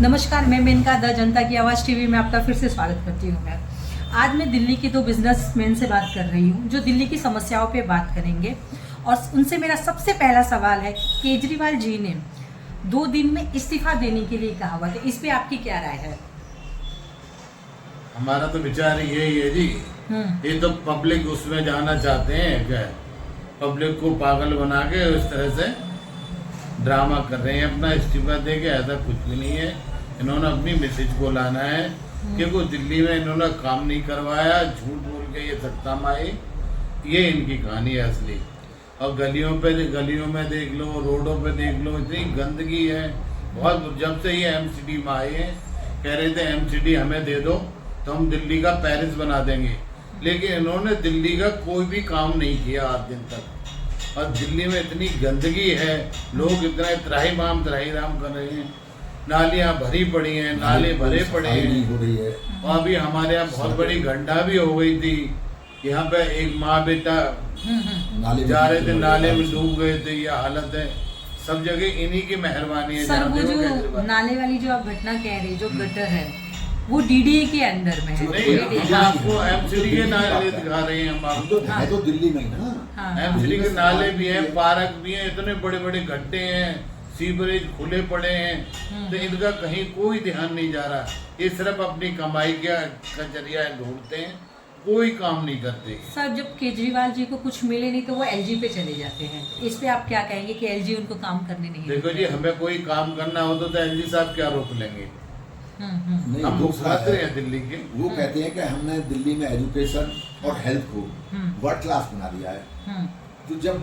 नमस्कार, मैं मेनका द जनता की आवाज़ टीवी में आपका फिर से स्वागत करती हूँ। मैं आज मैं दिल्ली के दो बिजनेसमैन से बात कर रही हूँ जो दिल्ली की समस्याओं पे बात करेंगे। और उनसे मेरा सबसे पहला सवाल है, केजरीवाल जी ने 2 दिन में इस्तीफा देने के लिए कहा हुआ था, इस पे आपकी क्या राय है? हमारा तो विचार यही है जी, ये तो पब्लिक उसमें जाना चाहते हैं क्या, पब्लिक को पागल बना के इस तरह से ड्रामा कर रहे हैं अपना इस्तीफा दे के। ऐसा कुछ भी नहीं है, इन्होंने अपनी मैसेज को लाना है क्योंकि दिल्ली में इन्होंने काम नहीं करवाया, झूठ बोल के ये सत्ता में आई, ये इनकी कहानी है असली। और गलियों में देख लो, रोडों पे देख लो, इतनी गंदगी है बहुत। जब से ये एमसीडी में आए हैं कह रहे थे एमसीडी हमें दे दो तो हम दिल्ली का पेरिस बना देंगे, लेकिन इन्होंने दिल्ली का कोई भी काम नहीं किया आज दिन तक। और दिल्ली में इतनी गंदगी है, लोग इतना त्राहिमाम कर रहे हैं, नालियां भरी पड़ी हैं, नाले भरे पड़े हैं। और अभी हमारे यहाँ बहुत बड़ी घटना भी हो गई थी, यहाँ पे एक माँ बेटा जा रहे थे, नाले में डूब गए थे। ये हालत है, सब जगह इन्हीं की मेहरबानी है। सर, वो जो नाले वाली जो आप घटना कह रहे, जो गटर है वो डीडीए के अंडर में है। नहीं, हम आपको एमसीडी के नाले दिखा रहे हैं, हम आपको तो दिल्ली में ही ना, एमसीडी के नाले भी हैं, पार्क भी हैं, इतने बड़े बड़े गड्ढे हैं, सीवरेज खुले पड़े हैं, तो इनका कहीं कोई ध्यान नहीं जा रहा। ये सिर्फ अपनी कमाई का जरिया ढूंढते हैं, कोई काम नहीं करते। सर, जब केजरीवाल जी को कुछ मिले नहीं तो वो एलजी पे चले जाते हैं, इस पे आप क्या कहेंगे कि एलजी उनको काम करने नहीं देखो जी, हमें कोई काम करना हो तो एलजी साहब क्या रोक लेंगे? नहीं, हम मुख्यमंत्री हैं दिल्ली के। वो कहते हैं कि हमने दिल्ली में एजुकेशन और हेल्थ को वर्ल्ड क्लास बना दिया है। तो जब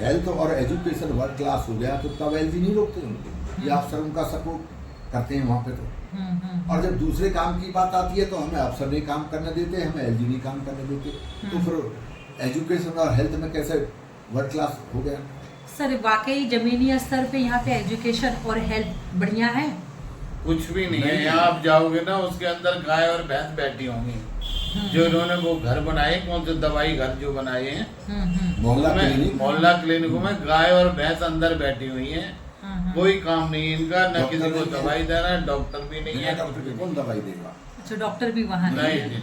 हेल्थ और एजुकेशन वर्ल्ड क्लास हो गया तो तब एलजी नहीं रोकते उनको, ये अफसर उनका सपोर्ट करते हैं वहाँ पे। तो और जब दूसरे काम की बात आती है तो हमें अफसर नहीं काम करने देते, हमें एलजी नहीं काम करने देते। तो फिर एजुकेशन और हेल्थ में कैसे वर्ल्ड क्लास हो गया? सर, वाकई जमीनी स्तर पे यहाँ पे एजुकेशन और हेल्थ बढ़िया है? कुछ भी नहीं है। यहाँ आप जाओगे ना, उसके अंदर गाय और भैंस बैठी होंगी, जो इन्होंने वो घर बनाए, कौन से दवाई घर जो बनाए हैं मोहल्ला क्लिनिकों में गाय और भैंस अंदर बैठी हुई हैं। कोई काम नहीं है इनका, न किसी को दवाई देना है, डॉक्टर भी नहीं है। कौन दवाई देगा? अच्छा, डॉक्टर भी वहाँ नहीं।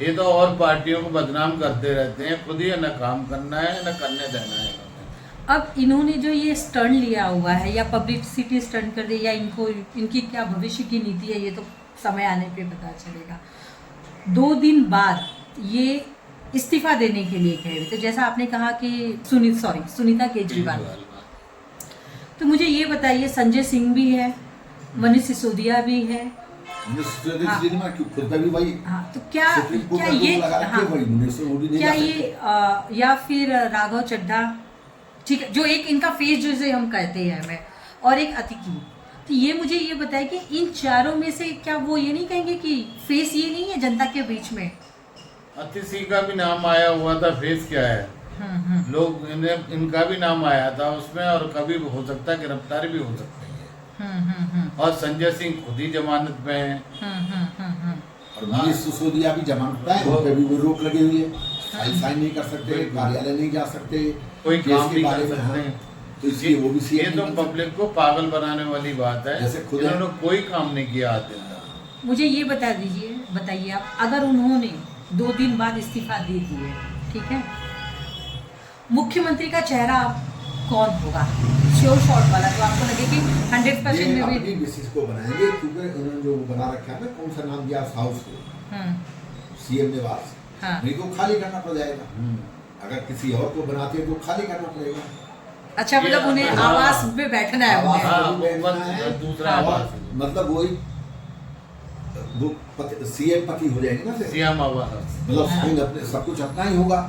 ये तो और पार्टियों को बदनाम करते रहते हैं, खुद ही न काम करना है न करने देना है। अब इन्होंने जो ये स्टंट लिया हुआ है या पब्लिसिटी स्टंट कर दी, या इनको इनकी क्या भविष्य की नीति है, ये तो समय आने पे पता चलेगा। 2 दिन बाद ये इस्तीफा देने के लिए कह रहे थे, जैसा आपने कहा कि सुनीता केजरीवाल। तो मुझे ये बताइए, संजय सिंह भी है, मनीष सिसोदिया भी है, तो क्या ये या फिर राघव चड्ढा, ठीक है, जो एक इनका फेस जैसे हम कहते हैं हमें, और एक अतिकी। तो ये मुझे ये बताए कि इन चारों में से क्या वो ये नहीं कहेंगे कि फेस ये नहीं है जनता के बीच में? अतिशी का भी नाम आया हुआ था, फेस क्या है? लोग इनका भी नाम आया था उसमें, और कभी हो सकता है गिरफ्तार भी हो सकती है। और संजय सिंह खुद ही जमानत पे है, और मनीष सिसोदिया भी जमानत पे है, उन पे भी रोक लगी हुई है, साइन नहीं कर सकते, कार्यालय नहीं जा सकते, कोई काम नहीं कर सकते। तो इसलिए वो भी ये तो पब्लिक को पागल बनाने वाली बात है, जैसे खुद इन्होंने कोई काम नहीं किया आज दिन। मुझे ये बताइए आप, अगर उन्होंने 2 दिन बाद इस्तीफा दे दिए, ठीक है, मुख्यमंत्री का चेहरा कौन होगा? श्योर शॉट वाला, तो आपको लगे कि 100% में भी अपनी बेसिस को बनाएंगे, क्योंकि उन्होंने जो बना रखा है ना, कौन सा नाम दिया हाउस को, सीएम निवास, नहीं तो खाली करना पड़ जाएगा। अगर किसी और को बनाते हैं तो खाली करना पड़ेगा। अच्छा, मतलब उन्हें आवास में बैठना है, दूसरा आवास, मतलब वही वो सीएम पति हो जाएंगे ना, सीएम आवास, मतलब साइन अपने सब कुछ अपना ही होगा,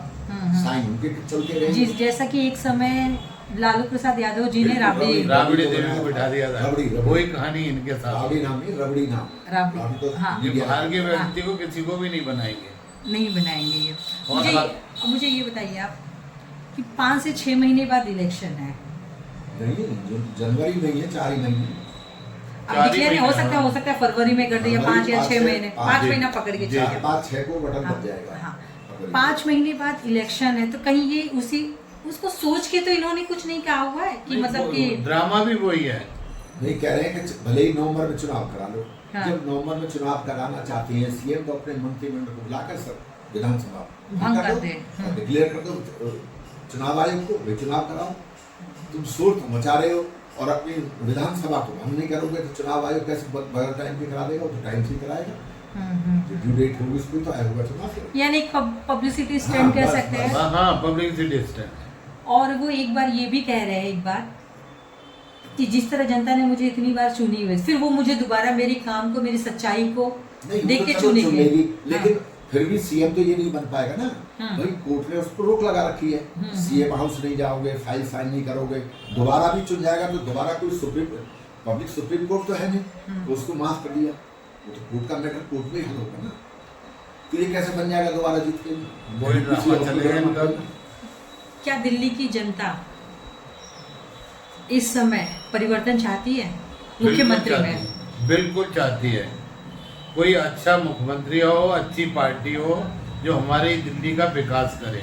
साइन उनके चलते रहेंगे। जैसा कि एक समय लालू प्रसाद यादव जी ने राबड़ी देवी को बिठा दिया था, वही कहानी इनके साथ। राबड़ी नाम नहीं, रबड़ी नाम। तो बाहर के व्यक्ति को किसी को भी नहीं बनाएंगे ये। मुझे ये बताइए आप कि 5 से 6 महीने बाद इलेक्शन है। नहीं, जनवरी में ही है, 4 ही महीने। अब डिक्लेयर हो सकता है फरवरी में कर दे, या 5 या 6 महीने, 5 महीना पकड़ के चलिए, 5-6 को बटन दब जाएगा। 5 महीने बाद इलेक्शन है, तो कहीं ये उसको सोच के तो इन्होंने कुछ नहीं कहा हुआ है कि मतलब कि ड्रामा भी वही है। नहीं कह रहे हैं कि भले ही नवंबर में चुनाव करा लो। हाँ। जब नवंबर में चुनाव कराना चाहते हैं सीएम तो अपने मंत्रिमंडल को बुलाकर सब विधानसभा भंग कर दे। डिक्लेयर कर दो चुनाव आयोग को, वे चुनाव कराओ। तुम शोर तो मचा रहे हो और अपनी विधानसभा को भंग नहीं करोगे तो चुनाव आयोग कैसे बगैर टाइम पे करा देगा? तो टाइम से ही कराएगा। जो ड्यू डेट होगी उसमें तो आयोग का चुनाव। यानी पब्लिसिटी स्टंट कह सकते हैं। हाँ, पब्लिसिटी स्टंट। और वो एक बार ये भी कह रहे हैं एक बार कि जिस तरह जनता ने मुझे इतनी बार चुनी हुई, फिर वो मुझे दोबारा मेरे काम को, मेरी सच्चाई को देख के चुनेंगे। लेकिन फिर भी सीएम तो ये नहीं बन पाएगा ना। भाई कोर्ट ने उसको रोक लगा रखी है, सीएम हाउस नहीं जाओगे, फाइल साइन नहीं करोगे, दोबारा भी चुन जाएगा तो दोबारा कोई पब्लिक सुप्रीम कोर्ट तो है नहीं, तो उसको माफ कर दिया। वो तो कोर्ट का मैटर कोर्ट में ही हल होगा ना। तो ये कैसे बन जाएगा दोबारा जीत के? वही ड्रामा चलेगा इनका। क्या दिल्ली की जनता इस समय परिवर्तन चाहती है मुख्यमंत्री में? बिल्कुल चाहती है। कोई अच्छा मुख्यमंत्री हो, अच्छी पार्टी हो जो हमारी दिल्ली का विकास करे।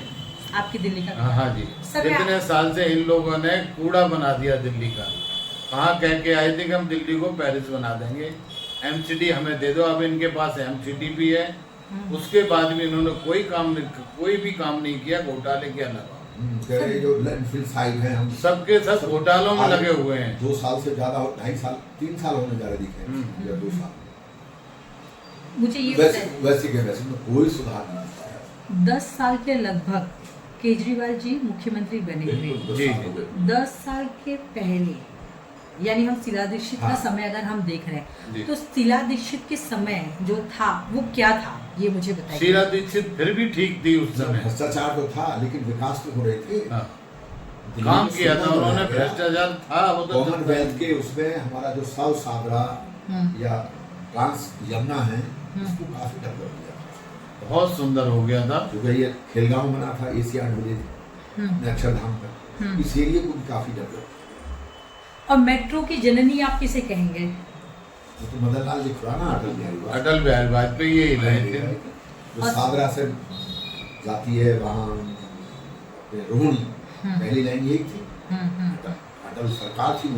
आपकी दिल्ली का? हाँ जी। सर, इतने साल से इन लोगों ने कूड़ा बना दिया दिल्ली का। कहाँ कह के आए थे कि हम दिल्ली को पेरिस बना देंगे, एमसीडी हमें दे दो। अब इनके पास एमसीडी भी है, उसके बाद भी इन्होंने कोई भी काम नहीं किया घोटाले के अलावा। जो लैंडफिल साइट है, हम सबके सब घोटालों में लगे हुए हैं। 2 साल से ज्यादा, 2.5 साल 3 साल होने जा रहे दिखे या 2 साल। मुझे ये वैसे में कोई सुधार नहीं होता है। 10 साल के लगभग केजरीवाल जी मुख्यमंत्री बने हुए। जी। 10 साल के पहले यानी हम शीला दीक्षित का समय अगर हम देख रहे हैं तो शीला दीक्षित के समय जो था वो क्या था, ये मुझे बताइए। शीला दीक्षित फिर भी ठीक थी उस समय। भ्रष्टाचार तो था लेकिन विकास तो हो रहे थे। काम किया था उन्होंने, भ्रष्टाचार था वो तो। कॉमनवेल्थ के उसमें हमारा जो साउथ साबरा या ट्रांस यमुना है, इसको काफी डेवलप किया, बहुत सुंदर हो गया था। क्योंकि ये खेलगांव बना था एशियाड विलेज अक्षरधाम का, इस एरिया को भी काफी डेवलप। और मेट्रो की जननी आप किसे कहेंगे? वो तो मदन लाल जी खुराना, अटल बिहारी वाजपेयी यही रहे थे। जो साबरा से जाती है वहाँ रोहिणी, पहली लाइन यही थी। अटल सरकार थी,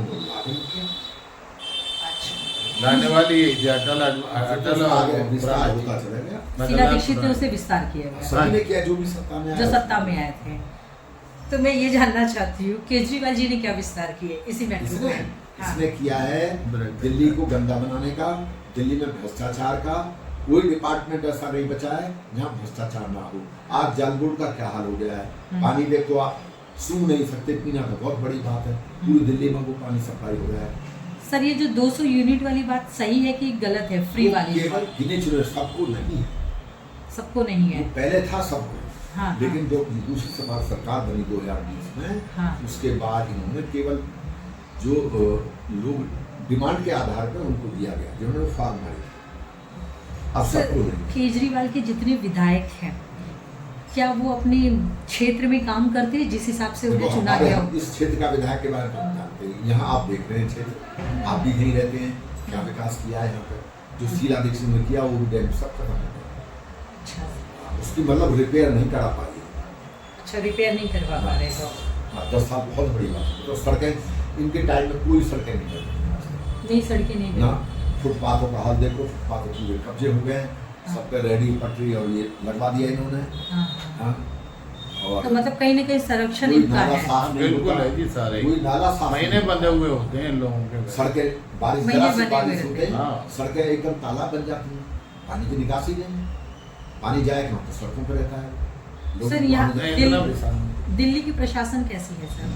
लाने वाली अटल विस्तार होता चला गया। शीला दीक्षित ने उसे विस्तार किया गया, सबने किया जो भी सत्ता में आया, जो सत्ता में आए थे। तो मैं ये जानना चाहती हूँ केजरीवाल जी ने क्या विस्तार किए इसी मेट्रो में? इसने किया है दिल्ली को गंदा बनाने का, दिल्ली में भ्रष्टाचार का। कोई डिपार्टमेंट ऐसा नहीं बचा है जहाँ भ्रष्टाचार ना हो। आज जल बोर्ड का क्या हाल हो गया है, पानी देखो आप सूंघ नहीं सकते, पीना तो बहुत बड़ी बात है। पूरी दिल्ली में वो पानी सप्लाई हो रहा है। सर ये जो 200 यूनिट वाली बात सही है कि गलत है? फ्री वाली केवल गिने चुने सबको नहीं है, सबको नहीं है। पहले था सबको। हाँ, लेकिन जो दूसरी समाज सरकार बनी 2020 में, हाँ, उसके बाद इन्होंने केवल जो लोग डिमांड के आधार पर उनको दिया गया, जिन्होंने फॉर्म भरे। अब सबको नहीं। केजरीवाल के जितने विधायक हैं क्या वो अपने क्षेत्र में काम करते हैं जिस हिसाब से उन्हें चुना गया? इस क्षेत्र का विधायक के बारे में हम जानते हैं। यहाँ आप देख रहे हैं क्षेत्र, आप भी नहीं रहते हैं, क्या विकास किया है यहाँ पे। जो शीला दीक्षित ने किया वो डैम सब खत्म हो गया। उसकी मतलब रिपेयर नहीं करा पाई। अच्छा, रिपेयर नहीं करवा पा रहे तो 10 साल बहुत बड़ी बात है। तो सड़कें इनके टाइम में कोई सड़कें नहीं सड़कें नहीं ना। फुटपाथों का हाल देखो, फुटपाथ पूरे कब्जे हो गए, सब पे रेडी पटरी और ये लगवा दिया इन्होंने। और तो मतलब कहीं ना कहीं संरक्षण इनका है। बिल्कुल है जी, सारे कोई नाला साफ महीने बंधे हुए होते हैं इन लोगों के। सड़कें बारिश होते हैं, सड़कें एकदम तालाब बन जाती हैं, पानी की निकासी नहीं, पानी जाएगा तो सड़कों पर रहता है। सर यहाँ दिल्ली की प्रशासन कैसी है सर?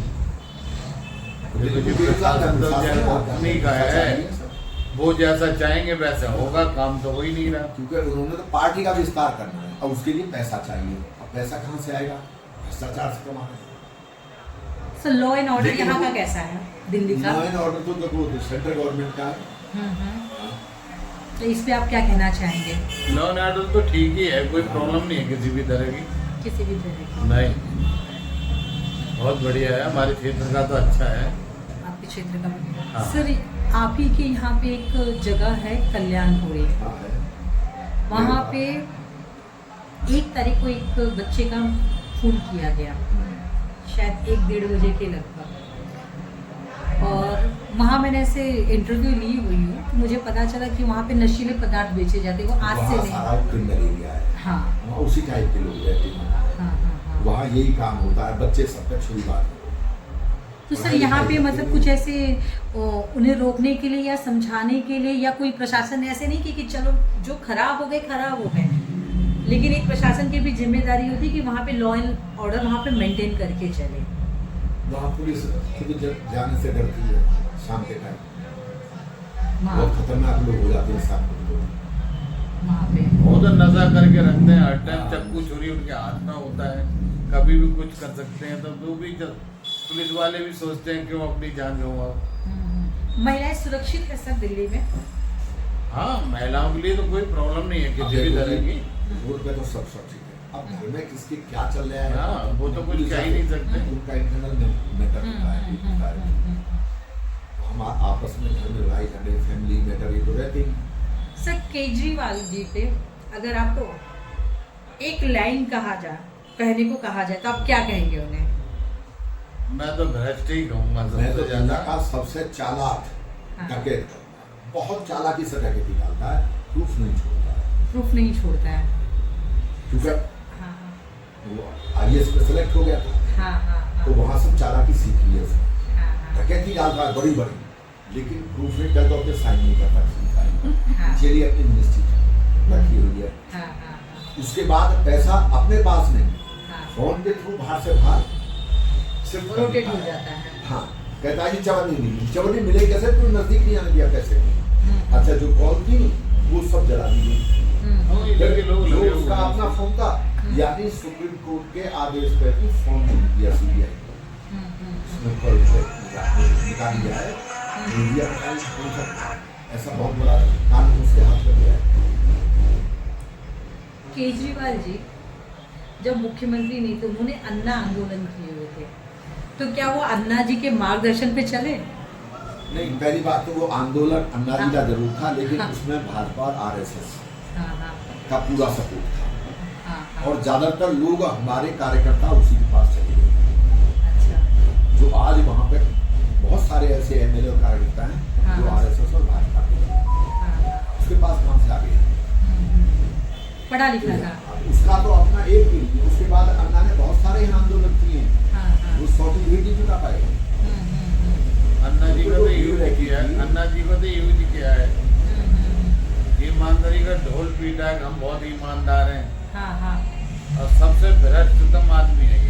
नहीं का है, वो जैसा चाहेंगे वैसा होगा, काम तो हो ही नहीं रहा। क्योंकि उन्होंने तो पार्टी का विस्तार करना है और उसके लिए पैसा चाहिए। अब पैसा कहाँ से आएगा? भ्रष्टाचार से कमाना है। सर लॉ एंड ऑर्डर यहाँ का कैसा है दिल्ली का? लॉ एंड ऑर्डर तो देखो सेंट्रल गवर्नमेंट का है। तो इस पे आप क्या कहना चाहेंगे? लॉ एंड ऑर्डर तो ठीक ही है, कोई प्रॉब्लम नहीं है किसी भी तरह की। किसी भी तरह की नहीं, बहुत बढ़िया है। हमारे क्षेत्र का तो अच्छा है। आपके क्षेत्र का? हाँ। सर आप ही के यहाँ पे एक जगह है कल्याणपुरी, वहाँ पे 1 तारीख को एक बच्चे का खून किया गया, शायद 1-1:30 बजे के लगभग, और वहाँ मैंने ऐसे इंटरव्यू ली हुई हूँ तो मुझे पता चला कि वहाँ पे नशीले पदार्थ बेचे जाते हैं, वो आज से वहाँ नहीं। सारा क्रिमिनल एरिया है, हाँ वहाँ उसी टाइप के लोग रहते हैं, हाँ हाँ हाँ। वहाँ यही काम होता है, बच्चे सब तक छुरी बात है। तो सर यहाँ पे मतलब कुछ ऐसे उन्हें रोकने के लिए या समझाने के लिए या कोई प्रशासन ऐसे नहीं कि चलो जो खराब हो गए, लेकिन एक प्रशासन की भी जिम्मेदारी होती है कि वहाँ पे लॉ एंड ऑर्डर वहाँ पे मेंटेन करके चले। वहाँ पुलिस खुद जाने से डरती है शाम के टाइम, बहुत खतरनाक लोग हो जाते हैं शाम को वहाँ पे वो तो नशा करके रखते हैं, हर टाइम चक्कू छुरी उनके हाथ में होता है, कभी भी कुछ कर सकते हैं। तो वो भी पुलिस वाले भी सोचते हैं कि वो अपनी जान गंवाओ। महिलाएं सुरक्षित है सर दिल्ली में? हाँ, महिलाओं के लिए तो कोई प्रॉब्लम नहीं है किसी भी तरह की। रोड पे तो सब ठीक है। अब घर में किसके क्या चल रहा है, हाँ, वो तो कुछ कह ही नहीं सकते। उनका इंटरनल मैटर होता है, हम आपस में घर में लड़ाई झगड़े, फैमिली मैटर ये तो रहते ही। सर केजरीवाल जी पे अगर आपको एक लाइन कहने को कहा जाए तो आप क्या कहेंगे उन्हें? मैं तो भ्रष्ट ही कहूँगा मैं तो सबसे जनता ज्यादा। का सबसे चालाक हाँ। डकैत, बहुत चालाकी से डकैती डालता है, प्रूफ नहीं छोड़ता है, प्रूफ नहीं छोड़ता है। क्योंकि हाँ हाँ वो IAS पे सेलेक्ट हो गया था, हाँ हाँ तो वहाँ सब चालाकी सीख ली है उसने। हाँ हाँ डकैती डालता है बड़ी, लेकिन प्रूफ नहीं करता, अपने साइन नहीं करता, हाँ। चलिए अपनी मिनिस्ट्री रखी हुई है। हाँ हाँ उसके बाद पैसा अपने पास नहीं, हाँ फोन के थ्रू बाहर से बाहर सिर्फ रोटेट हो जाता है। हाँ, कहता है जी चवन्नी मिली, चवन्नी मिले कैसे, तू नजदीक नहीं आने दिया कैसे। अच्छा जो कॉल थी वो सब जला दी गई, हाँ, इधर के लोग लगे उसका हुए हैं। अपना फोन था, यानी सुप्रीम कोर्ट के आदेश पर भी फोन दिया CBI, उसमें कॉल निकाल दिया है, मीडिया का ऐसा बहुत बड़ा कानून उसके हाथ में गया है। केजरीवाल जी जब मुख्यमंत्री नहीं थे उन्होंने अन्ना आंदोलन किए हुए थे, तो क्या वो अन्ना जी के मार्गदर्शन पे चले? नहीं, पहली बात तो वो आंदोलन अन्ना जी का जरूर था, लेकिन हाँ। उसमें भाजपा और RSS हाँ हाँ का पूरा सपोर्ट था, हाँ हाँ। और ज्यादातर लोग हमारे कार्यकर्ता उसी के पास चले गए, अच्छा जो आज वहाँ पे बहुत सारे ऐसे MLA और कार्यकर्ता हैं हाँ। जो RSS और भाजपा के हैं। हाँ हाँ उसके पास कहाँ से आ गए? पढ़ा लिखा था। उसका तो अपना एक भी नहीं। उसके बाद अन्ना ने बहुत सारे यहाँ आंदोलन किए हैं, हाँ हाँ वो 100 की भीड़ नहीं जुटा पाएगा। अन्ना जी को तो यूज किया है, अन्ना जी को तो यूज किया है, ईमानदारी का ढोल पीटा है, हम बहुत ईमानदार हैं हाँ हाँ और सबसे भ्रष्टतम आदमी है।